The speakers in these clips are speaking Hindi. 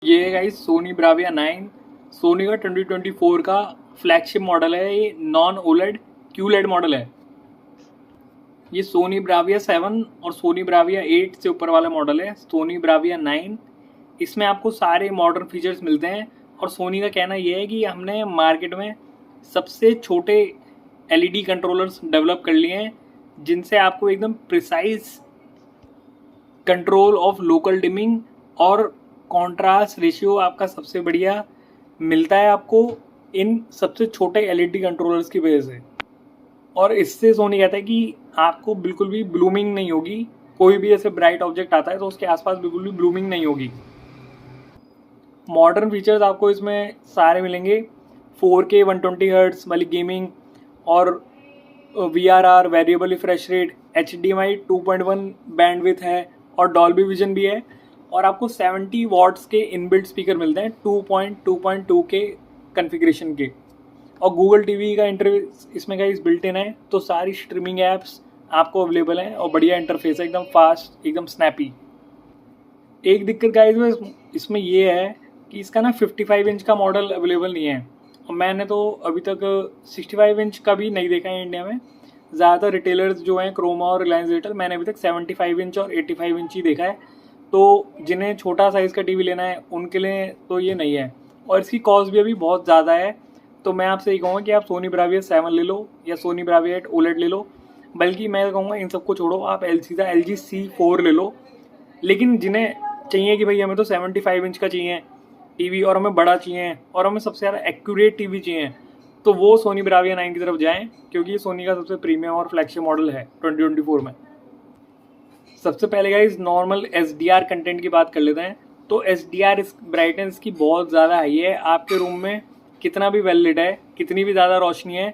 ये है गाइस सोनी ब्राविया 9। सोनी का 2024 का फ्लैगशिप मॉडल है। ये नॉन ओलेड क्यूलेड मॉडल है। ये सोनी ब्राविया 7 और सोनी ब्राविया 8 से ऊपर वाला मॉडल है। सोनी ब्राविया 9 इसमें आपको सारे मॉडर्न फीचर्स मिलते हैं। और सोनी का कहना यह है कि हमने मार्केट में सबसे छोटे एलईडी कंट्रोलर्स डेवलप कर लिए हैं, जिनसे आपको एकदम precise control of local dimming और कॉन्ट्रास्ट रेशियो आपका सबसे बढ़िया मिलता है आपको इन सबसे छोटे एलईडी कंट्रोलर्स की वजह से। और इससे सोनी कहता है कि आपको बिल्कुल भी ब्लूमिंग नहीं होगी। कोई भी ऐसे ब्राइट ऑब्जेक्ट आता है तो उसके आसपास बिल्कुल भी ब्लूमिंग नहीं होगी। मॉडर्न फीचर्स आपको इसमें सारे मिलेंगे। 4K 120 हर्ट्ज वाली गेमिंग और VRR variable refresh rate, HDMI 2.1 bandwidth है और डॉल्बी विजन भी है। और आपको 70 वॉट्स के इनबिल्ट स्पीकर मिलते हैं 2.2 के कॉन्फ़िगरेशन के। और गूगल टीवी का इंटरफेस इसमें का इस बिल्ट इन है, तो सारी स्ट्रीमिंग ऐप्स आपको अवेलेबल हैं और बढ़िया इंटरफेस है, एकदम फास्ट, एकदम स्नैपी। एक दिक्कत गाइस इसमें ये है कि इसका ना 55 इंच का मॉडल अवेलेबल नहीं है। और मैंने तो अभी तक 65 इंच का भी नहीं देखा है इंडिया में। ज़्यादातर रिटेलर्स जो हैं क्रोमा और रिलायंस डिजिटल, मैंने अभी तक 75 इंच और 85 इंच ही देखा है। तो जिन्हें छोटा साइज़ का टीवी लेना है उनके लिए तो ये नहीं है। और इसकी कॉस्ट भी अभी बहुत ज़्यादा है। तो मैं आपसे ये कहूँगा कि आप सोनी ब्राविया 7 ले लो या सोनी ब्राविया 8 OLED ले लो। बल्कि मैं कहूँगा इन सबको छोड़ो, आप सीधा LG C4 ले लो। लेकिन जिन्हें चाहिए कि भाई हमें तो 75 इंच का चाहिए टीवी और हमें बड़ा चाहिए और हमें सबसे ज़्यादा एक्यूरेट टीवी चाहिए, तो वो सोनी ब्राविया 9 की तरफ जाएं, क्योंकि ये सोनी का सबसे प्रीमियम और फ्लैगशिप मॉडल है 2024 में। सबसे पहले गाइस नॉर्मल SDR कंटेंट की बात कर लेते हैं। तो SDR इस ब्राइटनेस की बहुत ज़्यादा हाई है। आपके रूम में कितना भी वेल लिट है, कितनी भी ज़्यादा रोशनी है,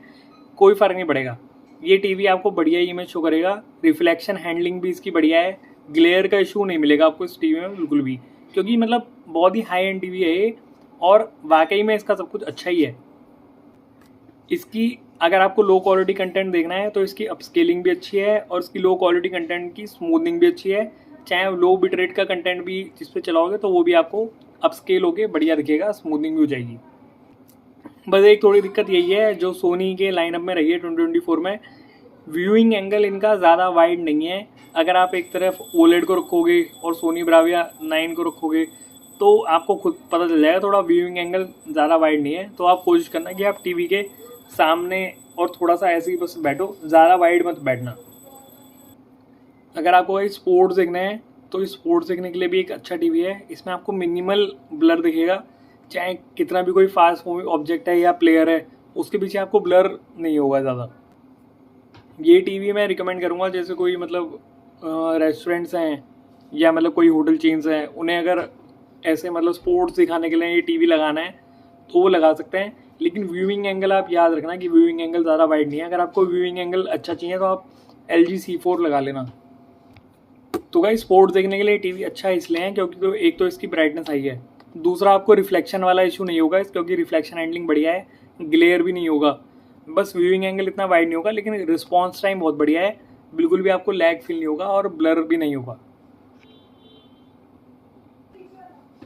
कोई फ़र्क नहीं पड़ेगा। ये टीवी आपको बढ़िया इमेज शो करेगा। रिफ्लेक्शन हैंडलिंग भी इसकी बढ़िया है। ग्लेयर का इशू नहीं मिलेगा आपको इस टीवी में बिल्कुल भी, क्योंकि मतलब बहुत ही हाई एंड टीवी है ये और वाकई में इसका सब कुछ अच्छा ही है। इसकी अगर आपको लो क्वालिटी कंटेंट देखना है तो इसकी अपस्केलिंग भी अच्छी है और इसकी लो क्वालिटी कंटेंट की स्मूथनिंग भी अच्छी है। चाहे लो बिट रेट का कंटेंट भी जिस पे चलाओगे तो वो भी आपको अपस्केल होके बढ़िया दिखेगा, स्मूथनिंग भी हो जाएगी। बस एक थोड़ी दिक्कत यही है जो सोनी के लाइनअप में रही है 2024 में, व्यूइंग एंगल इनका ज़्यादा वाइड नहीं है। अगर आप एक तरफ OLED को रखोगे और सोनी ब्राविया 9 को रखोगे तो आपको खुद पता चल जाएगा, थोड़ा व्यूइंग एंगल ज़्यादा वाइड नहीं है। तो आप कोशिश करना कि आप टीवी के सामने और थोड़ा सा ऐसे ही बस बैठो, ज़्यादा वाइड मत बैठना। अगर आपको स्पोर्ट्स देखना है तो स्पोर्ट्स देखने के लिए भी एक अच्छा टीवी है। इसमें आपको मिनिमल ब्लर दिखेगा, चाहे कितना भी कोई फास्ट मूविंग ऑब्जेक्ट है या प्लेयर है उसके पीछे आपको ब्लर नहीं होगा ज़्यादा। ये टीवी मैं रिकमेंड करूँगा जैसे कोई मतलब रेस्टोरेंट्स हैं या मतलब कोई होटल चेन्स हैं, उन्हें अगर ऐसे मतलब स्पोर्ट्स दिखाने के लिए ये टीवी लगाना है तो वो लगा सकते हैं। लेकिन व्यूइंग एंगल आप याद रखना कि व्यूइंग एंगल ज़्यादा वाइड नहीं है। अगर आपको व्यूइंग एंगल अच्छा चाहिए तो आप LG C4 लगा लेना। तो गाइस स्पोर्ट्स देखने के लिए टीवी अच्छा इसलिए है क्योंकि तो एक तो इसकी ब्राइटनेस हाई है, दूसरा आपको रिफ्लेक्शन वाला इशू नहीं होगा क्योंकि रिफ्लेक्शन हैंडलिंग बढ़िया है, ग्लेयर भी नहीं होगा। बस व्यूइंग एंगल इतना वाइड नहीं होगा, लेकिन रिस्पॉन्स टाइम बहुत बढ़िया है, बिल्कुल भी आपको लैग फील नहीं होगा और ब्लर भी नहीं होगा।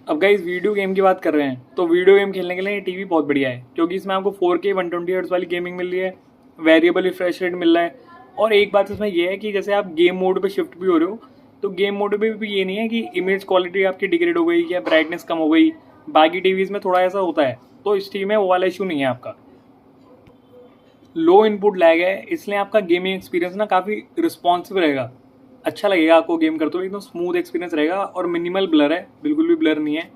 अब गाइस वीडियो गेम की बात कर रहे हैं तो वीडियो गेम खेलने के लिए ये टीवी बहुत बढ़िया है क्योंकि इसमें आपको 4K 120 हर्ट्ज वाली गेमिंग मिल रही है, वेरिएबल रिफ्रेश रेट मिल रहा है। और एक बात इसमें यह है कि जैसे आप गेम मोड पे शिफ्ट भी हो रहे हो तो गेम मोड पे भी ये नहीं है कि इमेज क्वालिटी आपकी डिग्रेड हो गई या ब्राइटनेस कम हो गई। बाकी टीवीज़ में थोड़ा ऐसा होता है, तो इस टीवी में वो वाला इशू नहीं है आपका। लो इनपुट लैग है इसलिए आपका गेमिंग एक्सपीरियंस ना काफ़ी रिस्पॉन्सिव रहेगा, अच्छा लगेगा आपको गेम करते हुए, एकदम स्मूथ एक्सपीरियंस रहेगा। और मिनिमल ब्लर है, बिल्कुल भी ब्लर नहीं है।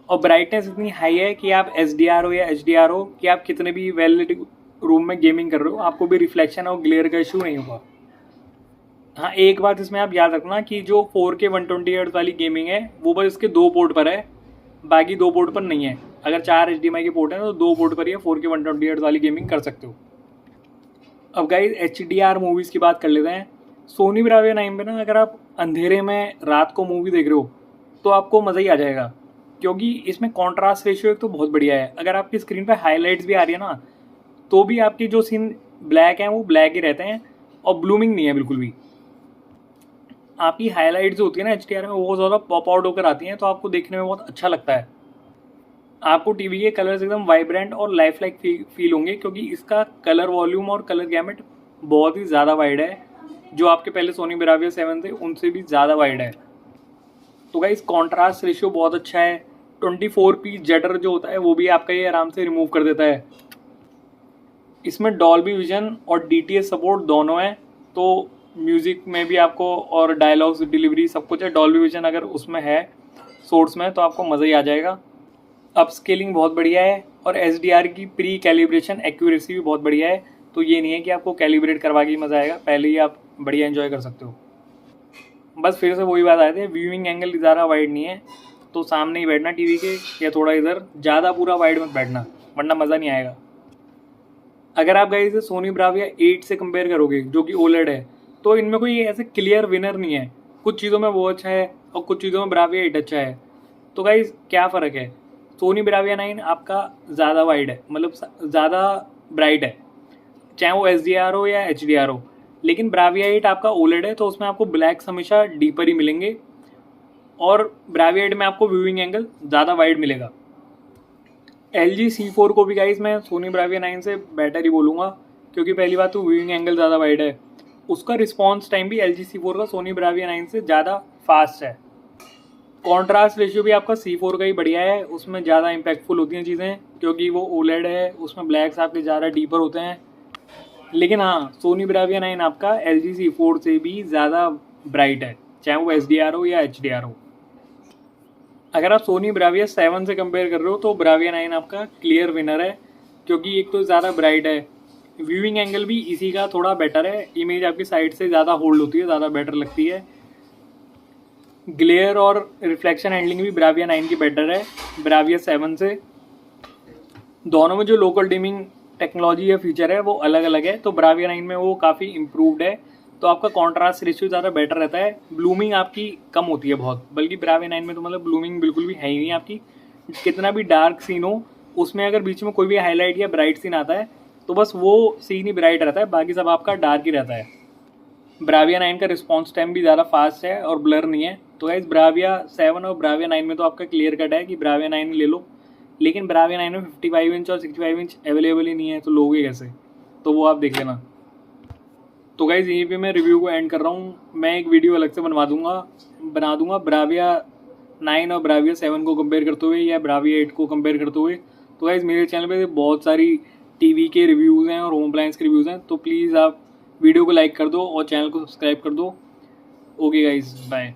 और ब्राइटनेस इतनी हाई है कि आप SDR हो या HDR हो, कि आप कितने भी वेल लिट रूम में गेमिंग कर रहे हो आपको भी रिफ्लेक्शन और ग्लेयर का इशू नहीं होगा। हाँ, एक बात इसमें आप याद रखना कि जो 4K 120 हर्ट्ज वाली गेमिंग है वो बस इसके 2 पोर्ट पर है, बाकी 2 पोर्ट पर नहीं है। अगर 4 HDMI के पोर्ट हैं तो 2 पोर्ट पर ही 4K 120 हर्ट्ज वाली गेमिंग कर सकते हो। अब गाइस HDR मूवीज़ की बात कर लेते हैं। सोनी ब्राविया 9 पे ना अगर आप अंधेरे में रात को मूवी देख रहे हो तो आपको मज़ा ही आ जाएगा, क्योंकि इसमें कॉन्ट्रास्ट रेशियो एक तो बहुत बढ़िया है। अगर आपकी स्क्रीन पे हाईलाइट्स भी आ रही है ना तो भी आपकी जो सीन ब्लैक हैं वो ब्लैक ही रहते हैं और ब्लूमिंग नहीं है बिल्कुल भी। आपकी हाईलाइट जो होती है ना HDR में वो ज़्यादा पॉप आउट होकर आती हैं, तो आपको देखने में बहुत अच्छा लगता है। आपको टीवी के कलर्स एकदम वाइब्रेंट और लाइफ लाइक फील होंगे, क्योंकि इसका कलर वॉल्यूम और कलर गैमेट बहुत ही ज़्यादा वाइड है, जो आपके पहले सोनी ब्राविया 7 थे उनसे भी ज़्यादा वाइड है। तो गाइस कॉन्ट्रास्ट रेशियो बहुत अच्छा है। 24p जटर जो होता है वो भी आपका ये आराम से रिमूव कर देता है। इसमें डॉल्बी विजन और DTS सपोर्ट दोनों है, तो म्यूज़िक में भी आपको और डायलॉग्स डिलीवरी सब कुछ है। डॉल्बी विजन अगर उसमें है सोर्स में तो आपको मज़ा ही आ जाएगा। अपस्केलिंग बहुत बढ़िया है और SDR की प्री कैलिब्रेशन एक्यूरेसी भी बहुत बढ़िया है, तो ये नहीं है कि आपको कैलिब्रेट करवा के ही मज़ा आएगा, पहले ही आप बढ़िया एंजॉय कर सकते हो। बस फिर से वही बात आती है, व्यूइंग एंगल ज़्यादा वाइड नहीं है, तो सामने ही बैठना टीवी के या थोड़ा इधर, ज़्यादा पूरा वाइड मत बैठना वरना मज़ा नहीं आएगा। अगर आप गए इसे सोनी ब्राविया 8 से कंपेयर करोगे जो कि OLED है, तो इनमें कोई ऐसे क्लियर विनर नहीं है। कुछ चीज़ों में वो अच्छा है और कुछ चीज़ों में ब्राविया 8 अच्छा है। तो गाइस क्या फ़र्क है, सोनी ब्राविया 9 आपका ज़्यादा वाइड है, मतलब ज़्यादा ब्राइट है, चाहे वो SDR हो या HDR हो। लेकिन ब्राविया 8 आपका OLED है, तो उसमें आपको ब्लैक्स हमेशा डीपर ही मिलेंगे और ब्राविया 8 में आपको व्यूइंग एंगल ज़्यादा वाइड मिलेगा। LG C4 को भी गाइस मैं सोनी ब्राविया 9 से बेटर ही बोलूँगा, क्योंकि पहली बात तो व्यूइंग एंगल ज़्यादा वाइड है, उसका रिस्पॉन्स टाइम भी LG C4 का सोनी ब्राविया 9 से ज़्यादा फास्ट है। कॉन्ट्रास्ट रेशियो भी आपका C4 का ही बढ़िया है, उसमें ज़्यादा इम्पैक्टफुल होती हैं चीज़ें, क्योंकि वो OLED है, उसमें ब्लैक्स आपके ज़्यादा डीपर होते हैं। लेकिन हाँ, सोनी ब्राविया 9 आपका LG C4 से भी ज़्यादा ब्राइट है, चाहे वो SDR हो या HDR हो। अगर आप सोनी ब्राविया 7 से कंपेयर कर रहे हो तो ब्राविया 9 आपका क्लियर विनर है, क्योंकि एक तो ज़्यादा ब्राइट है, व्यूइंग एंगल भी इसी का थोड़ा बेटर है, इमेज आपकी साइड से ज़्यादा होल्ड होती है, ज़्यादा बेटर लगती है। ग्लेयर और रिफ्लेक्शन हैंडलिंग भी ब्राविया 9 की बेटर है ब्राविया 7 से। दोनों में जो लोकल डिमिंग टेक्नोलॉजी या फीचर है वो अलग अलग है, तो ब्राविया 9 में वो काफ़ी इम्प्रूव्ड है, तो आपका कॉन्ट्रास्ट रेशियो ज़्यादा बेटर रहता है। ब्लूमिंग आपकी कम होती है बहुत, बल्कि ब्राविया 9 में तो मतलब ब्लूमिंग बिल्कुल भी है ही नहीं आपकी। कितना भी डार्क सीन हो, उसमें अगर बीच में कोई भी हाईलाइट या ब्राइट सीन आता है तो बस वो सीन ही ब्राइट रहता है, बाकी सब आपका डार्क ही रहता है। ब्राविया 9 का रिस्पॉन्स टाइम भी ज़्यादा फास्ट है और ब्लर नहीं है। तो गाइस ब्राविया 7 और ब्राविया 9 में तो आपका क्लियर कट है कि ब्राविया 9 ले लो, लेकिन ब्राविया 9 में 55 इंच और 65 इंच अवेलेबल ही नहीं है, तो लोगे कैसे, तो वो आप देख लेना। तो गाइस यहीं पे मैं रिव्यू को एंड कर रहा हूँ। मैं एक वीडियो अलग से बना दूंगा ब्राविया 9 और ब्राविया 7 को कंपेयर करते हुए या ब्राविया 8 को कंपेयर करते हुए। तो गाइस मेरे चैनल पे बहुत सारी टीवी के रिव्यूज़ हैं और होम अप्लायंस के रिव्यूज़ हैं, तो प्लीज़ आप वीडियो को लाइक कर दो और चैनल को सब्सक्राइब कर दो। Okay guys, bye.